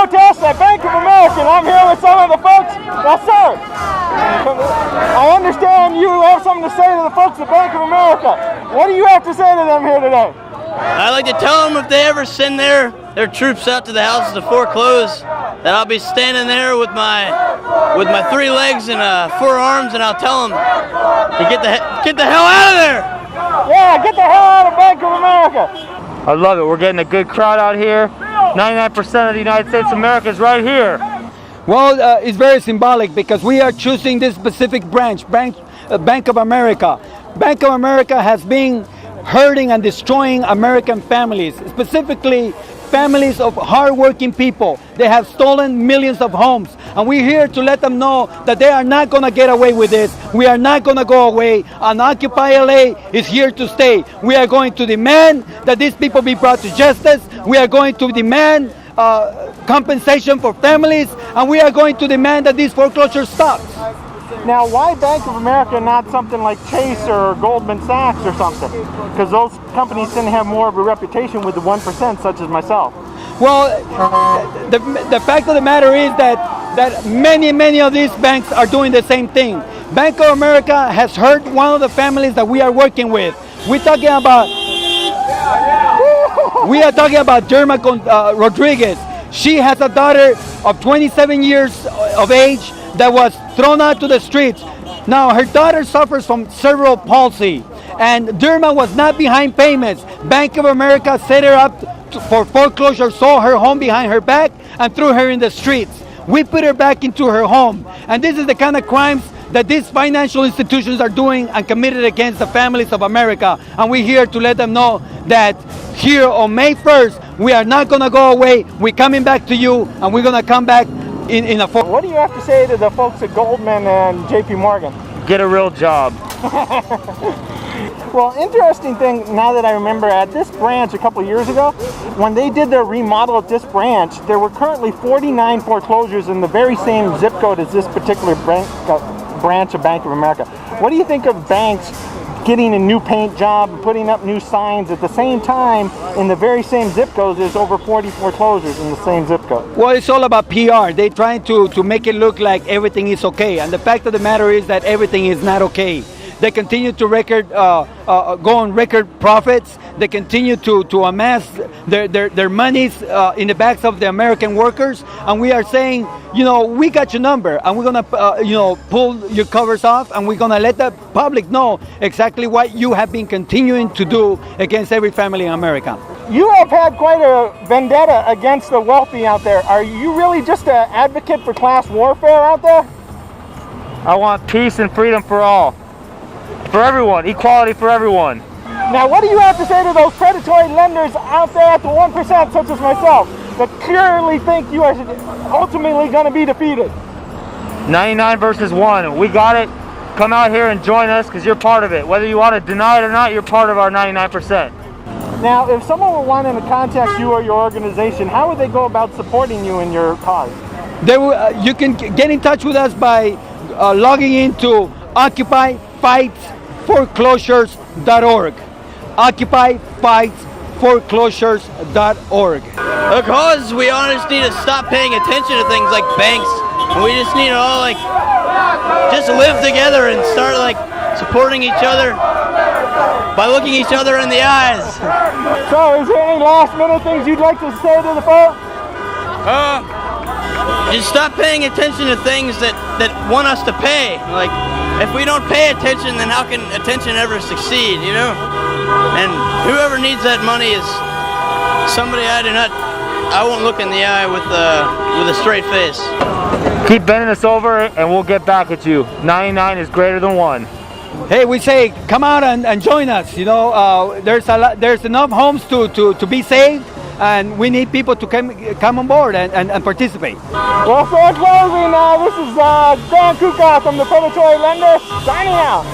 protest at Bank of America, and I'm here with some of the folks. Yes, sir. I understand you have something to say to the folks at Bank of America. What do you have to say to them here today? I'd like to tell them if they ever send their troops out to the houses to foreclose, that I'll be standing there with my 3 legs and 4 arms, and I'll tell them to get the hell out of there. Yeah, get the hell out of Bank of America. I love it. We're getting a good crowd out here. 99% of the United States of America is right here. Well, it's very symbolic because we are choosing this specific branch, Bank of America. Bank of America has been hurting and destroying American families, specifically families of hard-working people. They have stolen millions of homes, and we're here to let them know that they are not going to get away with this. We are not going to go away, and Occupy LA is here to stay. We are going to demand that these people be brought to justice. We are going to demand compensation for families, and we are going to demand that this foreclosure stops. Now, why Bank of America, not something like Chase or Goldman Sachs or something? Because those companies tend to have more of a reputation with the 1%, such as myself. Well, the fact of the matter is that many of these banks are doing the same thing. Bank of America has hurt one of the families that we are working with. We are talking about Derma Rodriguez. She has a daughter of 27 years of age that was thrown out to the streets. Now, her daughter suffers from cerebral palsy, and Derma was not behind payments. Bank of America set her up for foreclosure, sold her home behind her back, and threw her in the streets. We put her back into her home, and this is the kind of crimes that these financial institutions are doing and committed against the families of America. And we're here to let them know that here on May 1st, we are not going to go away. We're coming back to you, and we're going to come back in a form. What do you have to say to the folks at Goldman and JP Morgan? Get a real job. Well, interesting thing, now that I remember, at this branch a couple years ago, when they did their remodel at this branch, there were currently 49 foreclosures in the very same zip code as this particular branch of Bank of America. What do you think of banks getting a new paint job and putting up new signs at the same time in the very same zip code? There's over 40 foreclosures in the same zip code. Well, it's all about PR. They're trying to make it look like everything is okay, and the fact of the matter is that everything is not okay. They continue to go on record profits. They continue to amass their monies in the backs of the American workers. And we are saying, we got your number, and we're gonna, pull your covers off, and we're gonna let the public know exactly what you have been continuing to do against every family in America. You have had quite a vendetta against the wealthy out there. Are you really just an advocate for class warfare out there? I want peace and freedom for all. For everyone, equality for everyone. Now, what do you have to say to those predatory lenders out there at the 1%, such as myself, that clearly think you are ultimately going to be defeated? 99 versus 1. We got it. Come out here and join us because you're part of it. Whether you want to deny it or not, you're part of our 99%. Now, if someone were wanting to contact you or your organization, how would they go about supporting you in your cause? You can get in touch with us by logging into OccupyFightsForeclosures.org. OccupyFightsForeclosures.org. Because we all just need to stop paying attention to things like banks, and we just need to all just live together and start supporting each other by looking each other in the eyes. So, is there any last minute things you'd like to say to the folks? Just stop paying attention to things that want us to pay. If we don't pay attention, then how can attention ever succeed, And whoever needs that money is somebody I won't look in the eye with a straight face. Keep bending us over and we'll get back at you. 99 is greater than 1. Hey, we say, come out and join us. There's enough homes to be saved, and we need people to come on board and participate. Well, for closing, this is Dan Kuka from the Predatory Lender, signing out.